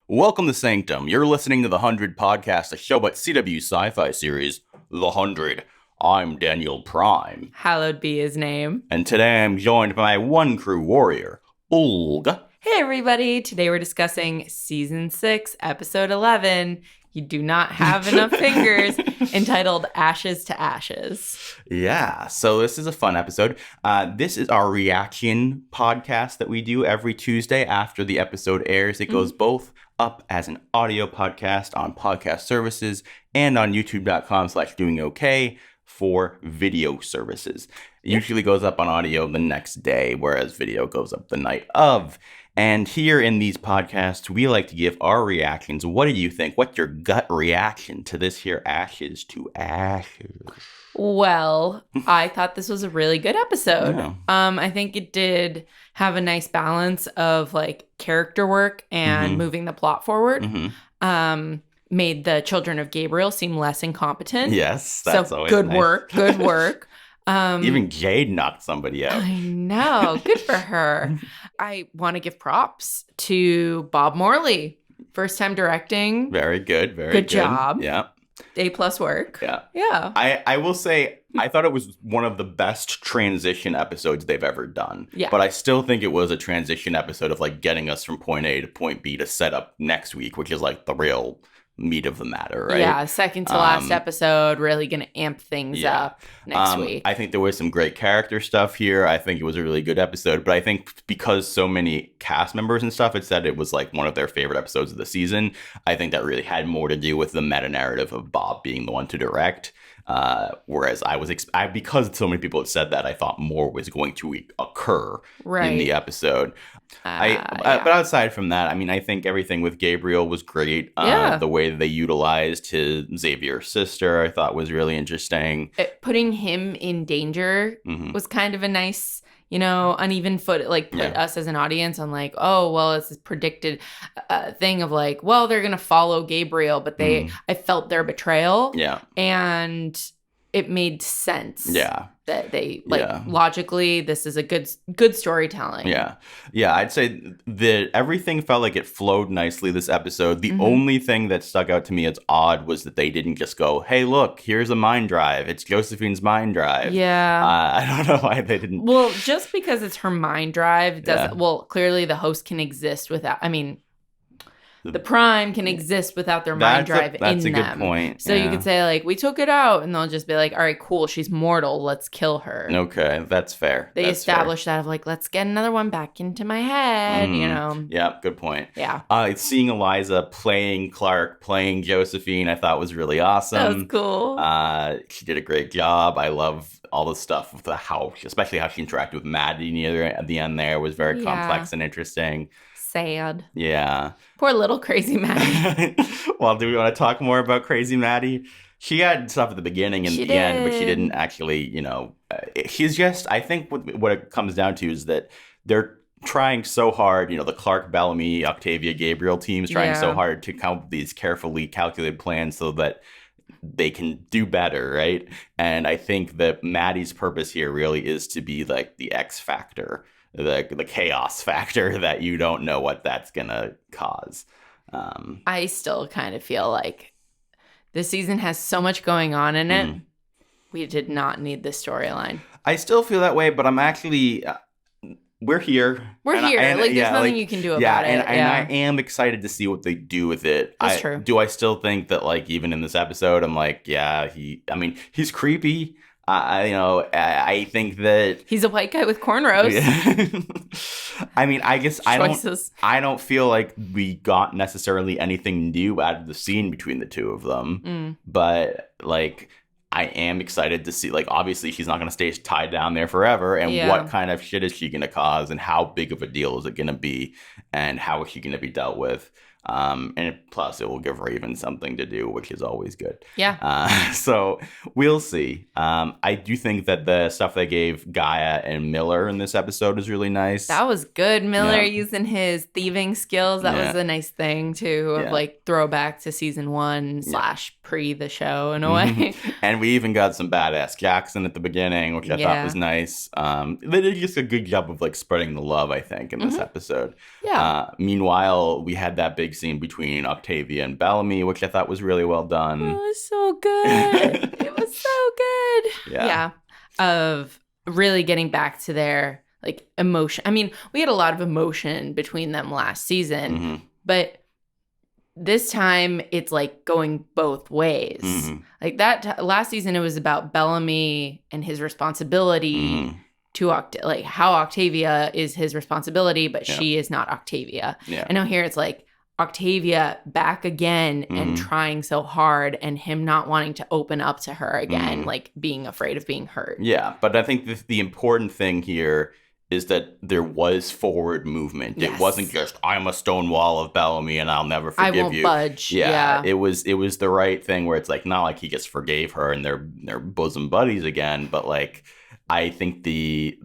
Welcome to Sanctum. You're listening to The 100 Podcast, a show about CW sci-fi series, The 100. I'm Daniel Prime. Hallowed be his name. And today I'm joined by my one crew warrior, Olga. Hey everybody, today we're discussing Season 6, Episode 11, You Do Not Have Enough Fingers, entitled Ashes to Ashes. Yeah, so this is a fun episode. This is our reaction podcast that we do every Tuesday after the episode airs. It goes both up as an audio podcast on podcast services and on youtube.com/DoingOK for video services. It usually goes up on audio the next day, whereas video goes up the night of. And here in these podcasts, we like to give our reactions. What do you think? What's your gut reaction to this here Ashes to Ashes? Well, I thought this was a really good episode. Yeah. I think it did have a nice balance of like character work and moving the plot forward. Made the children of Gabriel seem less incompetent. Yes, that's so always good nice. work. Good work. Even Jade knocked somebody out. I know. Good for her. I want to give props to Bob Morley. First time directing. Very good. Very good. Good job. Yeah. A+ work. Yeah. Yeah. I will say, I thought it was one of the best transition episodes they've ever done. Yeah. But I still think it was a transition episode of like getting us from point A to point B to set up next week, which is like the real meat of the matter, right? Yeah, second to last episode, really going to amp things up next week. I think there was some great character stuff here. I think it was a really good episode, but I think because so many cast members and stuff had said it was like one of their favorite episodes of the season, I think that really had more to do with the meta-narrative of Bob being the one to direct. Whereas I was, because so many people had said that, I thought more was going to occur in the episode. But outside from that, I mean, I think everything with Gabriel was great. The way that they utilized his Xavier's sister, I thought was really interesting. Putting him in danger was kind of a nice, uneven foot, like put us as an audience on like, oh, well, it's this predicted thing of like, well, they're going to follow Gabriel, but I felt their betrayal. Yeah. And it made sense. Yeah. That they logically, this is a good storytelling. Yeah. Yeah. I'd say that everything felt like it flowed nicely this episode. The only thing that stuck out to me as odd was that they didn't just go, hey, look, here's a mind drive. It's Josephine's mind drive. Yeah. I don't know why they didn't. Well, just because it's her mind drive doesn't, well, clearly the host can exist without, the Prime can exist without their mind drive in them. That's a good point. So you could say, like, we took it out, and they'll just be like, all right, cool, she's mortal, let's kill her. Okay, that's fair. They established that of, like, let's get another one back into my head, Yeah, good point. Yeah. Seeing Eliza playing Clark, playing Josephine, I thought was really awesome. That was cool. She did a great job. I love all the stuff with especially how she interacted with Maddie at the end there was very complex and interesting. Sad. Yeah. Poor little crazy Maddie. Well, do we want to talk more about crazy Maddie? She had stuff at the beginning and the end, but she didn't actually, she's just, I think what it comes down to is that they're trying so hard, the Clark, Bellamy, Octavia, Gabriel teams trying so hard to come up with these carefully calculated plans so that they can do better, right? And I think that Maddie's purpose here really is to be like the X factor. The chaos factor that you don't know what that's gonna cause. I still kind of feel like this season has so much going on in it. We did not need this storyline. I still feel that way, but I'm actually we're here. We're here. There's nothing you can do about it. And I am excited to see what they do with it. That's true. Do I still think that like even in this episode, I'm like, he's creepy. I think that he's a white guy with cornrows. Yeah. I guess I don't feel like we got necessarily anything new out of the scene between the two of them. But like I am excited to see, like, obviously she's not going to stay tied down there forever. And what kind of shit is she going to cause and how big of a deal is it going to be and how is she going to be dealt with? And plus, it will give Raven something to do, which is always good. Yeah. So we'll see. I do think that the stuff they gave Gaia and Miller in this episode is really nice. That was good. Miller using his thieving skills. That was a nice thing, too, of like throwback to season 1 / pre the show in a way. And we even got some badass Jackson at the beginning, which I thought was nice. They did just a good job of like spreading the love, I think, in this episode. Yeah. Meanwhile, we had that big scene between Octavia and Bellamy, which I thought was really well done. It was so good. It was so good. Yeah. Of really getting back to their like emotion. I mean, we had a lot of emotion between them last season, but this time it's like going both ways. Like that last season, it was about Bellamy and his responsibility to like how Octavia is his responsibility, but she is not Octavia. I know here it's like Octavia back again and trying so hard, and him not wanting to open up to her again, like being afraid of being hurt. Yeah, but I think the important thing here is that there was forward movement. Yes. It wasn't just, I'm a stone wall of Bellamy and I'll never forgive you. I won't budge. Yeah. It was the right thing where it's like, not like he just forgave her and they're bosom buddies again, but like, I think the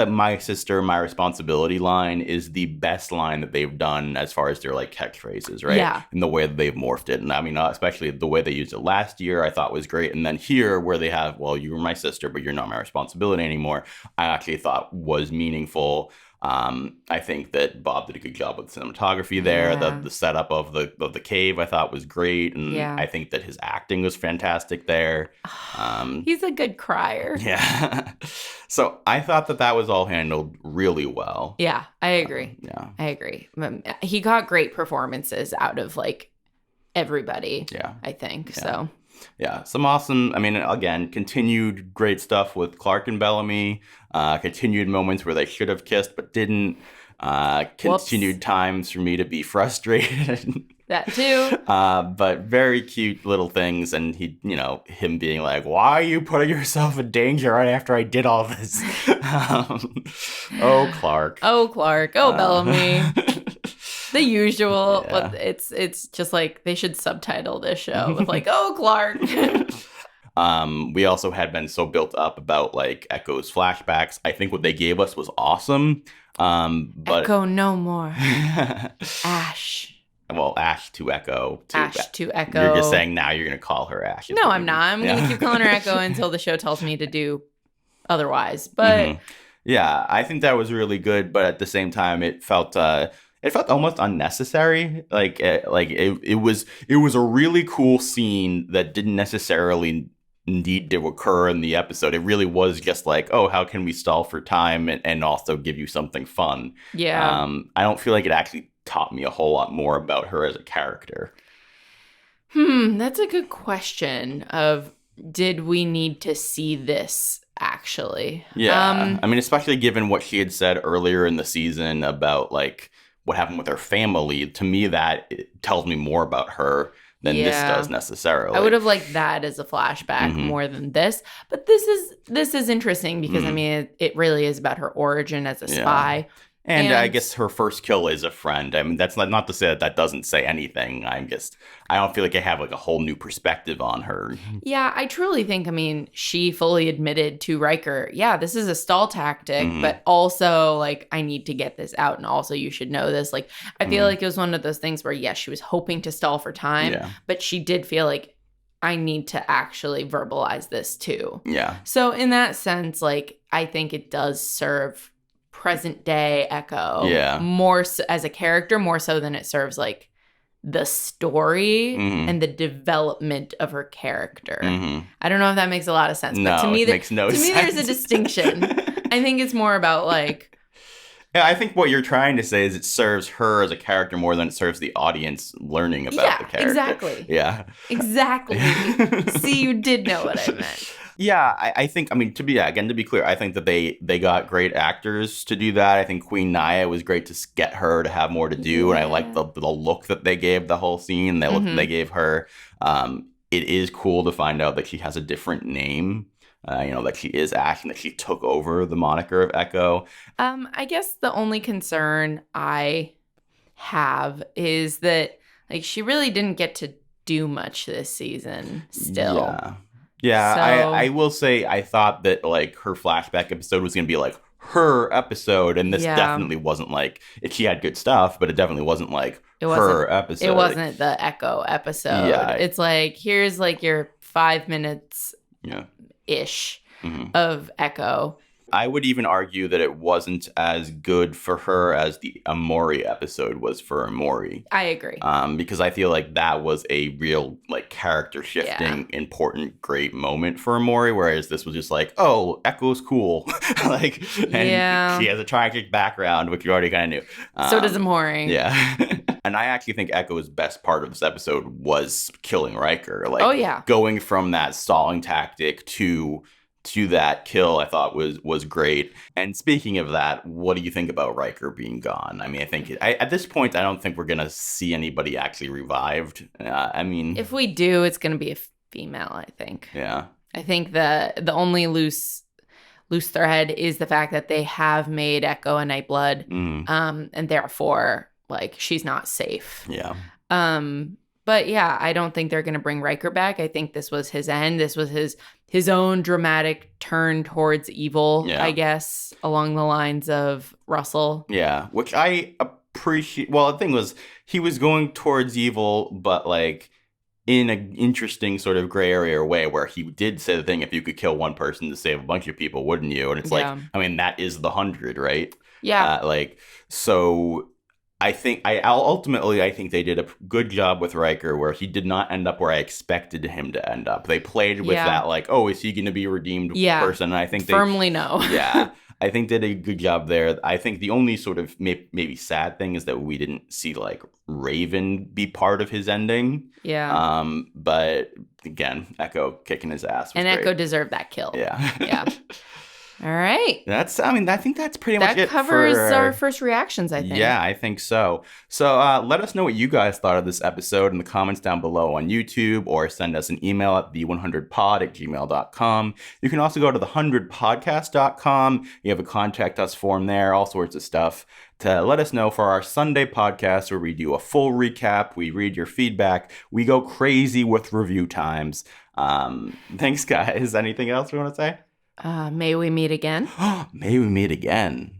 my sister, my responsibility line is the best line that they've done as far as their like catchphrases, right? Yeah. And the way that they've morphed it. And I mean, especially the way they used it last year, I thought was great. And then here where they have, well, you were my sister, but you're not my responsibility anymore, I actually thought was meaningful. I think that Bob did a good job with cinematography there. Yeah. The setup of the cave I thought was great, and I think that his acting was fantastic there. He's a good crier. Yeah. So I thought that was all handled really well. Yeah, I agree. I agree. He got great performances out of like everybody. Yeah, I think so. Yeah, some awesome, I mean, again, continued great stuff with Clark and Bellamy, continued moments where they should have kissed but didn't, continued times for me to be frustrated. That too. But very cute little things, and him being like, why are you putting yourself in danger right after I did all this? Oh, Clark. Oh, Bellamy. The usual. Yeah. It's just like they should subtitle this show with like, oh, Clark. We also had been so built up about like Echo's flashbacks. I think what they gave us was awesome. But Echo no more. Ash. Well, Ash to Echo. Ash to Echo. You're just saying now you're going to call her Ash. No, I'm not. I'm going to keep calling her Echo until the show tells me to do otherwise. But yeah, I think that was really good. But at the same time, it felt almost unnecessary. It was a really cool scene that didn't necessarily need to occur in the episode. It really was just like, oh, how can we stall for time and also give you something fun? Yeah. I don't feel like it actually taught me a whole lot more about her as a character. That's a good question of, did we need to see this actually? Yeah. I mean, especially given what she had said earlier in the season about like what happened with her family. To me, that tells me more about her than this does necessarily. I would have liked that as a flashback more than this. But this is interesting because I mean it really is about her origin as a spy. And I guess her first kill is a friend. I mean, that's not to say that doesn't say anything. I don't feel like I have like a whole new perspective on her. Yeah, I truly think, I mean, she fully admitted to Riker, yeah, this is a stall tactic, but also like, I need to get this out. And also you should know this. Like, I feel like it was one of those things where, yes, she was hoping to stall for time, but she did feel like, I need to actually verbalize this too. Yeah. So in that sense, like, I think it does serve present day Echo more so, as a character, more so than it serves like the story and the development of her character. I don't know if that makes a lot of sense, but to me, makes no sense. To me, there's a distinction. I think it's more about like. Yeah, I think what you're trying to say is it serves her as a character more than it serves the audience learning about the character. Exactly. Yeah, exactly. See, you did know what I meant. Yeah, I think, I mean, to be clear, I think that they got great actors to do that. I think Queen Naya was great to get her to have more to do, and I like the look that they gave the whole scene, the look that they gave her. It is cool to find out that she has a different name, that she is Ash and that she took over the moniker of Echo. I guess the only concern I have is that, like, she really didn't get to do much this season still. Yeah, so, I will say I thought that like her flashback episode was going to be like her episode, and this definitely wasn't like, she had good stuff, but it definitely wasn't like her episode. It wasn't the Echo episode. Yeah. It's like, here's like your 5 minutes ish of Echo. I would even argue that it wasn't as good for her as the Amori episode was for Amori. I agree. Because I feel like that was a real like character shifting, important, great moment for Amori, whereas this was just like, oh, Echo's cool. Like, and she has a tragic background, which you already kind of knew. So does Amori. Yeah. And I actually think Echo's best part of this episode was killing Riker. Like, going from that stalling tactic to that kill, I thought was great. And speaking of that, what do you think about Riker being gone? I mean, I think at this point, I don't think we're gonna see anybody actually revived. I mean, if we do, it's gonna be a female. I think. Yeah. I think the only loose thread is the fact that they have made Echo a Nightblood, and therefore, like, she's not safe. Yeah. But yeah, I don't think they're going to bring Riker back. I think this was his end. This was his own dramatic turn towards evil, I guess, along the lines of Russell. Yeah, which I appreciate. Well, the thing was, he was going towards evil, but like in an interesting sort of gray area way where he did say the thing, if you could kill one person to save a bunch of people, wouldn't you? And it's like, I mean, that is the 100, right? Yeah. So I think I think they did a good job with Riker where he did not end up where I expected him to end up. They played with that like, oh, is he going to be a redeemed person? And I think firmly no. Yeah, I think they did a good job there. I think the only sort of maybe sad thing is that we didn't see like Raven be part of his ending. Yeah. But again, Echo kicking his ass was and great. Echo deserved that kill. Yeah. Yeah. All right. I think that's pretty much it. That covers our first reactions, I think. Yeah, I think so. So let us know what you guys thought of this episode in the comments down below on YouTube, or send us an email at the100pod@gmail.com. You can also go to the100podcast.com. You have a contact us form there, all sorts of stuff to let us know for our Sunday podcast where we do a full recap. We read your feedback. We go crazy with review times. Thanks, guys. Anything else we want to say? May we meet again? May we meet again.